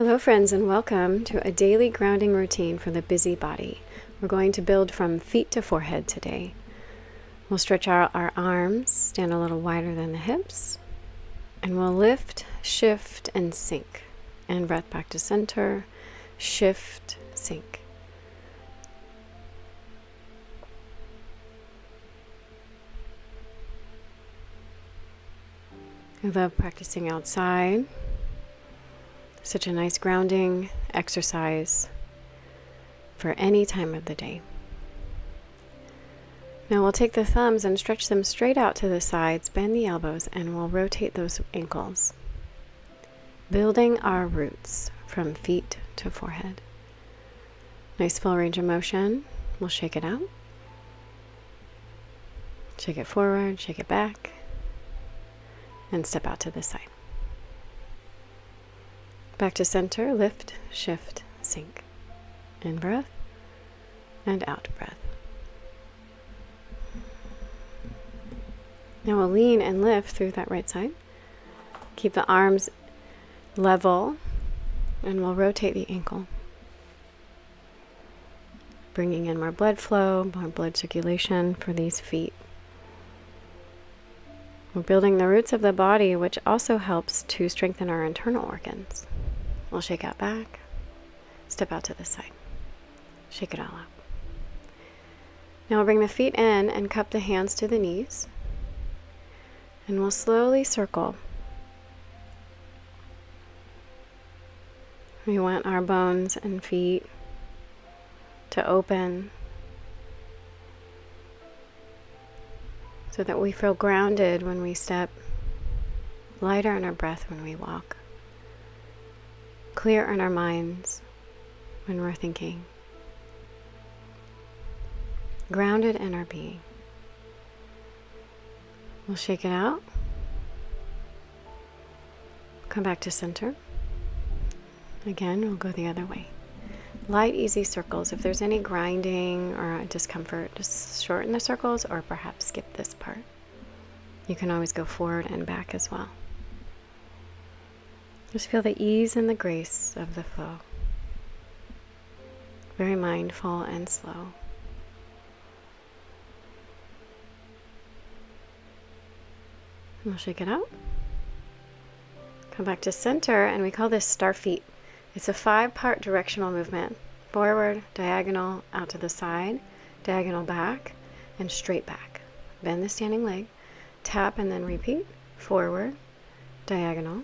Hello friends, and welcome to a daily grounding routine for the busy body. We're going to build from feet to forehead today. We'll stretch out our arms, stand a little wider than the hips, and we'll lift, shift, and sink. And breath back to center, shift, sink. I love practicing outside. Such a nice grounding exercise for any time of the day. Now we'll take the thumbs and stretch them straight out to the sides, bend the elbows, and we'll rotate those ankles, building our roots from feet to forehead. Nice full range of motion. We'll shake it out. Shake it forward, shake it back, and step out to the side. Back to center, lift, shift, sink. In breath and out breath. Now we'll lean and lift through that right side. Keep the arms level and we'll rotate the ankle. Bringing in more blood flow, more blood circulation for these feet. We're building the roots of the body, which also helps to strengthen our internal organs. We'll shake out back, step out to the side, shake it all out. Now we'll bring the feet in and cup the hands to the knees, and we'll slowly circle. We want our bones and feet to open so that we feel grounded when we step, lighter in our breath when we walk, clear in our minds when we're thinking, grounded in our being. We'll shake it out, come back to center. Again, we'll go the other way. Light, easy circles. If there's any grinding or discomfort, just shorten the circles or perhaps skip this part. You can always go forward and back as well. Just feel the ease and the grace of the flow. Very mindful and slow. We'll shake it out. Come back to center, and we call this star feet. It's a 5-part directional movement. Forward, diagonal, out to the side, diagonal back, and straight back. Bend the standing leg, tap and then repeat. Forward, diagonal,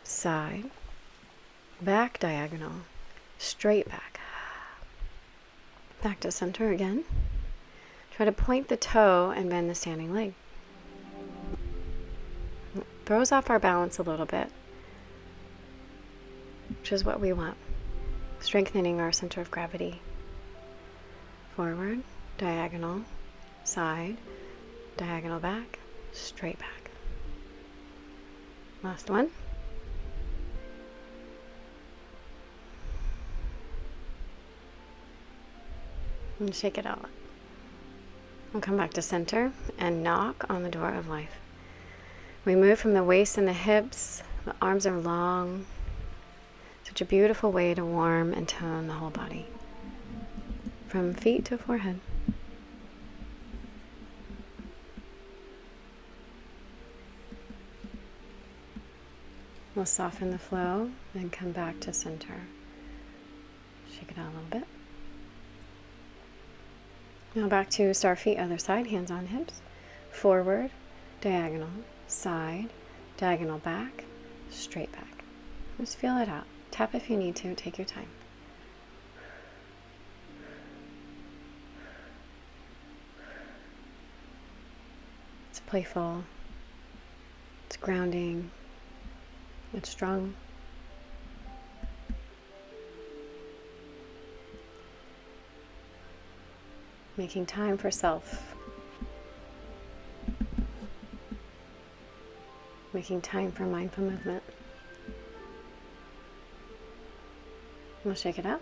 side, back diagonal, straight back. Back to center again. Try to point the toe and bend the standing leg. Throws off our balance a little bit, which is what we want. Strengthening our center of gravity. Forward, diagonal, side, diagonal back, straight back. Last one. And shake it out. We'll come back to center and knock on the door of life. We move from the waist and the hips. The arms are long. Such a beautiful way to warm and tone the whole body. From feet to forehead. We'll soften the flow and come back to center. Shake it out a little bit. Now back to star feet, other side, hands on hips. Forward, diagonal, side, diagonal back, straight back. Just feel it out. Tap if you need to, take your time. It's playful, it's grounding, it's strong. Making time for self. Making time for mindful movement. We'll shake it out.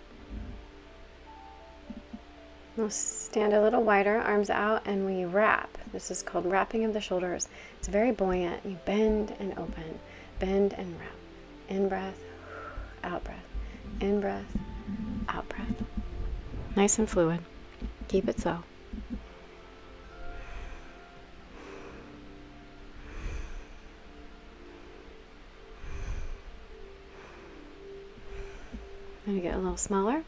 We'll stand a little wider, arms out, and we wrap. This is called wrapping of the shoulders. It's very buoyant. You bend and open, bend and wrap. In breath, out breath. In breath, out breath. Nice and fluid. Keep it slow. Going to get a little smaller.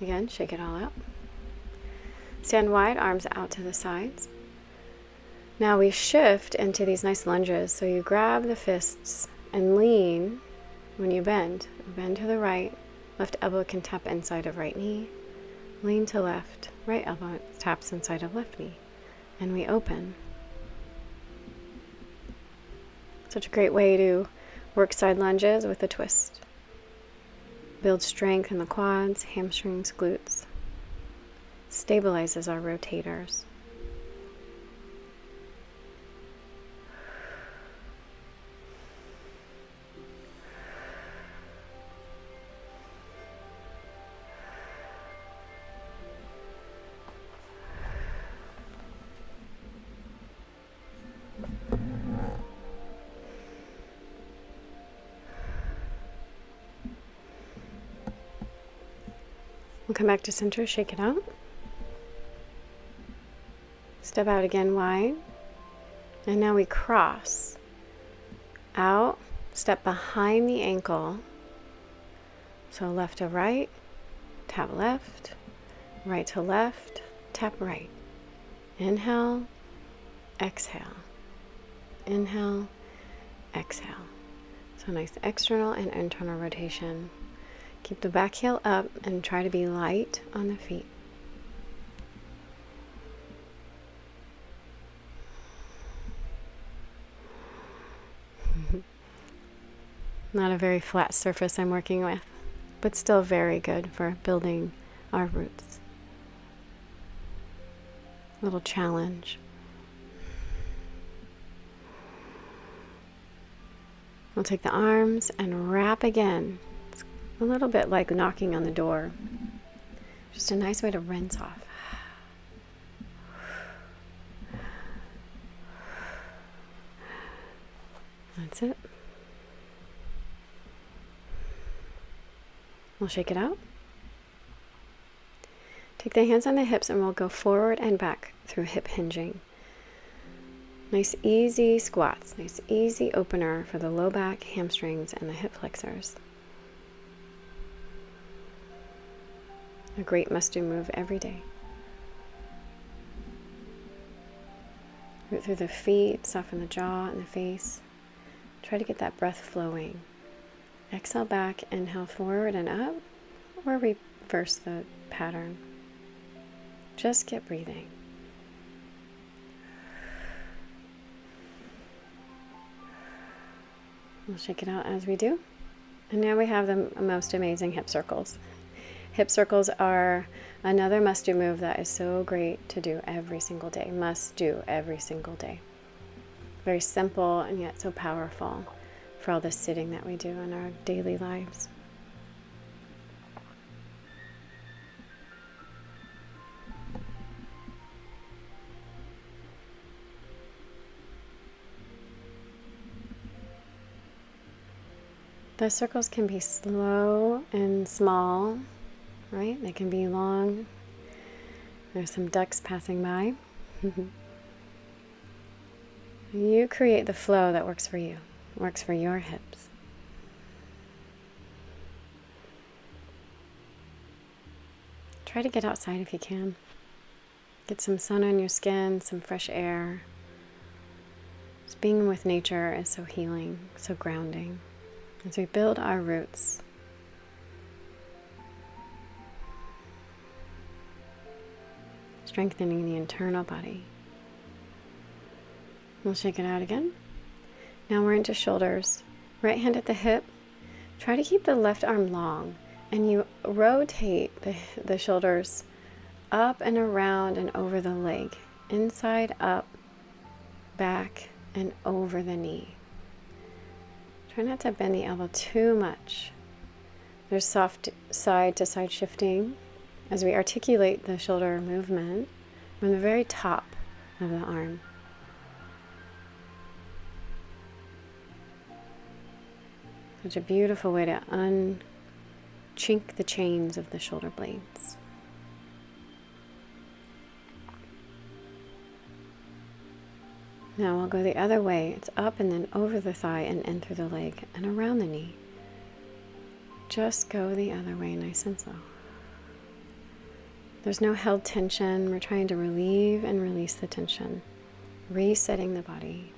Again, shake it all out. Stand wide, arms out to the sides. Now we shift into these nice lunges. So you grab the fists and lean when you bend. Bend to the right. Left elbow can tap inside of right knee. Lean to left. Right elbow taps inside of left knee. And we open. Such a great way to work side lunges with a twist. Build strength in the quads, hamstrings, glutes. Stabilizes our rotators. We'll come back to center, shake it out. Step out again wide. And now we cross. Out, step behind the ankle. So left to right, tap left, right to left, tap right. Inhale, exhale. Inhale, exhale. So nice external and internal rotation. Keep the back heel up and try to be light on the feet. Not a very flat surface I'm working with, but still very good for building our roots. Little challenge. We'll take the arms and wrap again. It's a little bit like knocking on the door. Just a nice way to rinse off. That's it. We'll shake it out. Take the hands on the hips and we'll go forward and back through hip hinging. Nice easy squats, nice easy opener for the low back, hamstrings, and the hip flexors. A great must-do move every day. Root through the feet, soften the jaw and the face. Try to get that breath flowing. Exhale back, inhale forward and up, or reverse the pattern. Just get breathing. We'll shake it out as we do. And now we have the most amazing hip circles. Hip circles are another must-do move that is so great to do every single day. Must do every single day. Very simple and yet so powerful for all the sitting that we do in our daily lives. The circles can be slow and small, right? They can be long. There's some ducks passing by. You create the flow that works for you, works for your hips. Try to get outside if you can. Get some sun on your skin, some fresh air. Just being with nature is so healing, so grounding. As we build our roots, strengthening the internal body. We'll shake it out again. Now we're into shoulders. Right hand at the hip. Try to keep the left arm long, and you rotate the shoulders up and around and over the leg. Inside, up, back, and over the knee. Try not to bend the elbow too much. There's soft side to side shifting as we articulate the shoulder movement from the very top of the arm. Such a beautiful way to unchink the chains of the shoulder blades. Now we'll go the other way. It's up and then over the thigh and in through the leg and around the knee. Just go the other way, nice and slow. There's no held tension. We're trying to relieve and release the tension, resetting the body.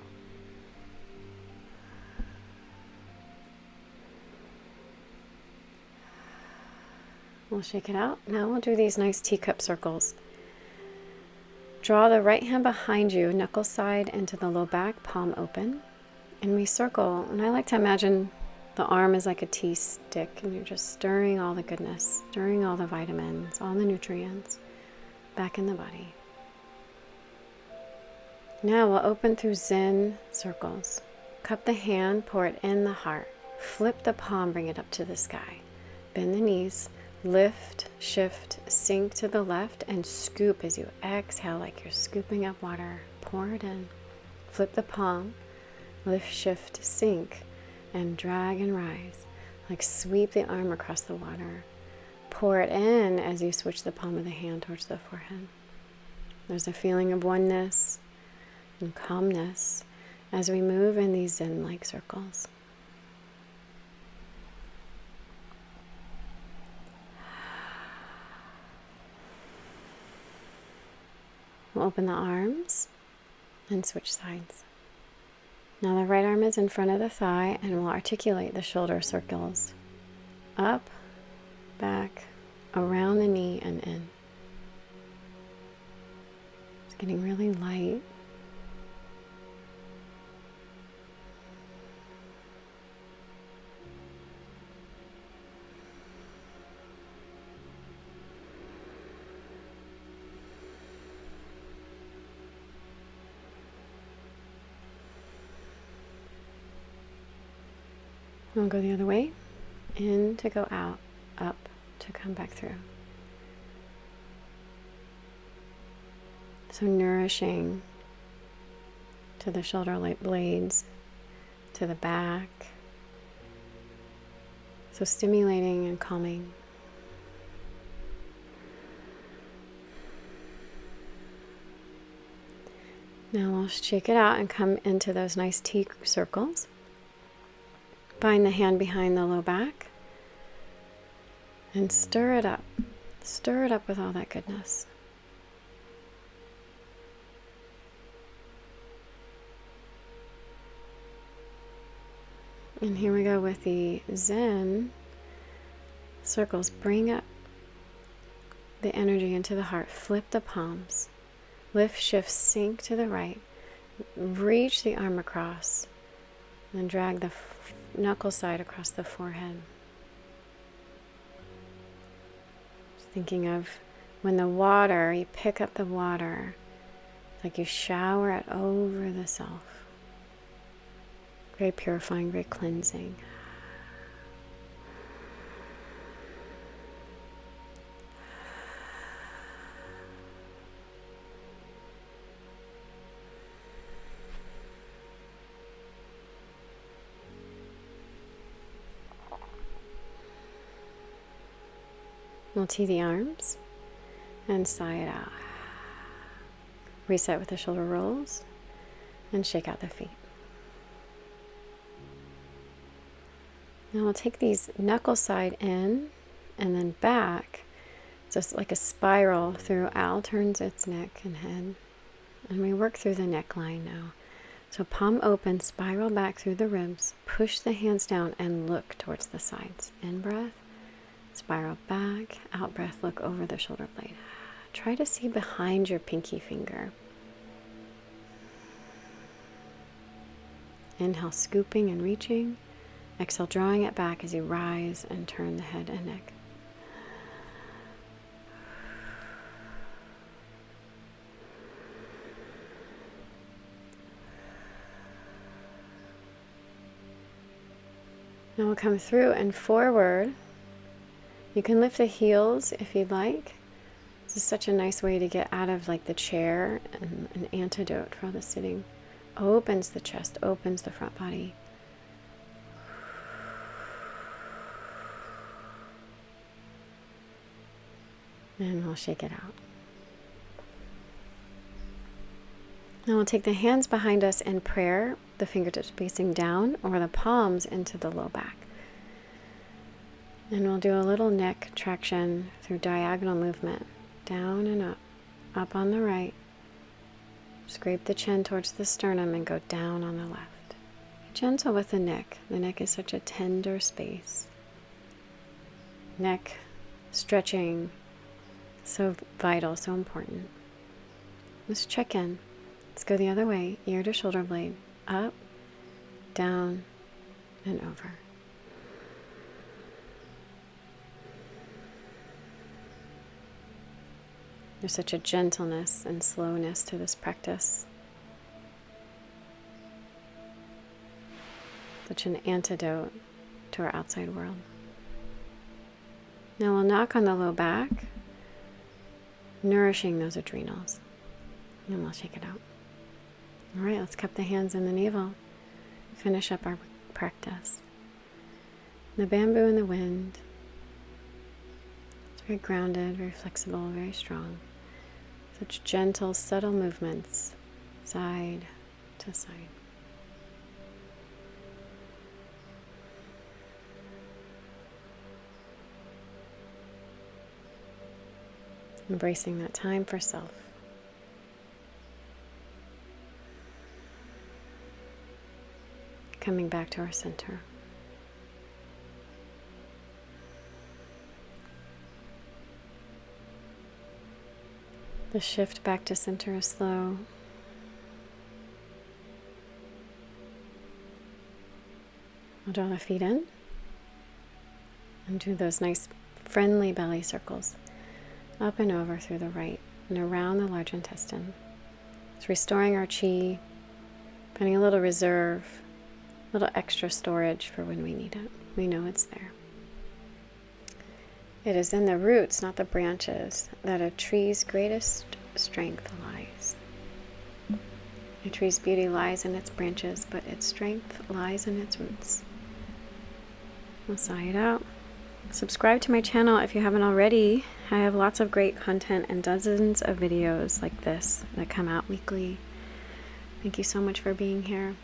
We'll shake it out. Now we'll do these nice teacup circles. Draw the right hand behind you, knuckle side into the low back, palm open. And we circle. And I like to imagine the arm is like a tea stick, and you're just stirring all the goodness, stirring all the vitamins, all the nutrients back in the body. Now we'll open through Zen circles. Cup the hand, pour it in the heart. Flip the palm, bring it up to the sky. Bend the knees. Lift, shift, sink to the left, and scoop as you exhale like you're scooping up water. Pour it in. Flip the palm. Lift, shift, sink, and drag and rise. Like sweep the arm across the water. Pour it in as you switch the palm of the hand towards the forehead. There's a feeling of oneness and calmness as we move in these Zen-like circles. We'll open the arms and switch sides. Now the right arm is in front of the thigh, and we'll articulate the shoulder circles. Up, back, around the knee, and in. It's getting really light. We'll go the other way, in to go out, up to come back through. So nourishing to the shoulder blades, to the back. So stimulating and calming. Now we'll shake it out and come into those nice T circles. Bind the hand behind the low back and stir it up. Stir it up with all that goodness. And here we go with the Zen circles. Bring up the energy into the heart. Flip the palms. Lift, shift, sink to the right. Reach the arm across. Then drag the knuckle side across the forehead. Just thinking of when the water, you pick up the water, it's like you shower it over the self. Very purifying, very cleansing. We'll tee the arms and sigh it out. Reset with the shoulder rolls and shake out the feet. Now we'll take these knuckle side in and then back, just like a spiral through. Owl turns its neck and head, and we work through the neckline now. So palm open, spiral back through the ribs, push the hands down and look towards the sides. In breath. Spiral back, out breath, look over the shoulder blade. Try to see behind your pinky finger. Inhale, scooping and reaching. Exhale, drawing it back as you rise and turn the head and neck. Now we'll come through and forward. You can lift the heels if you'd like. This is such a nice way to get out of like the chair, and an antidote for all the sitting. Opens the chest, opens the front body. And we'll shake it out. Now we'll take the hands behind us in prayer, the fingertips facing down, or the palms into the low back. And we'll do a little neck traction through diagonal movement, down and up on the right. Scrape the chin towards the sternum and go down on the left. Be gentle with the neck. The neck is such a tender space. Neck stretching, so vital, so important. Let's check in. Let's go the other way, ear to shoulder blade, up, down, and over. There's such a gentleness and slowness to this practice. Such an antidote to our outside world. Now we'll knock on the low back, nourishing those adrenals. And we'll shake it out. All right, let's cup the hands in the navel. Finish up our practice. The bamboo in the wind. It's very grounded, very flexible, very strong. Such gentle, subtle movements, side to side. Embracing that time for self. Coming back to our center. The shift back to center is slow. I'll draw the feet in and do those nice friendly belly circles up and over through the right and around the large intestine. It's restoring our chi, finding a little reserve, a little extra storage for when we need it. We know it's there. It is in the roots, not the branches, that a tree's greatest strength lies. A tree's beauty lies in its branches, but its strength lies in its roots. We'll sigh it out. Subscribe to my channel if you haven't already. I have lots of great content and dozens of videos like this that come out weekly. Thank you so much for being here.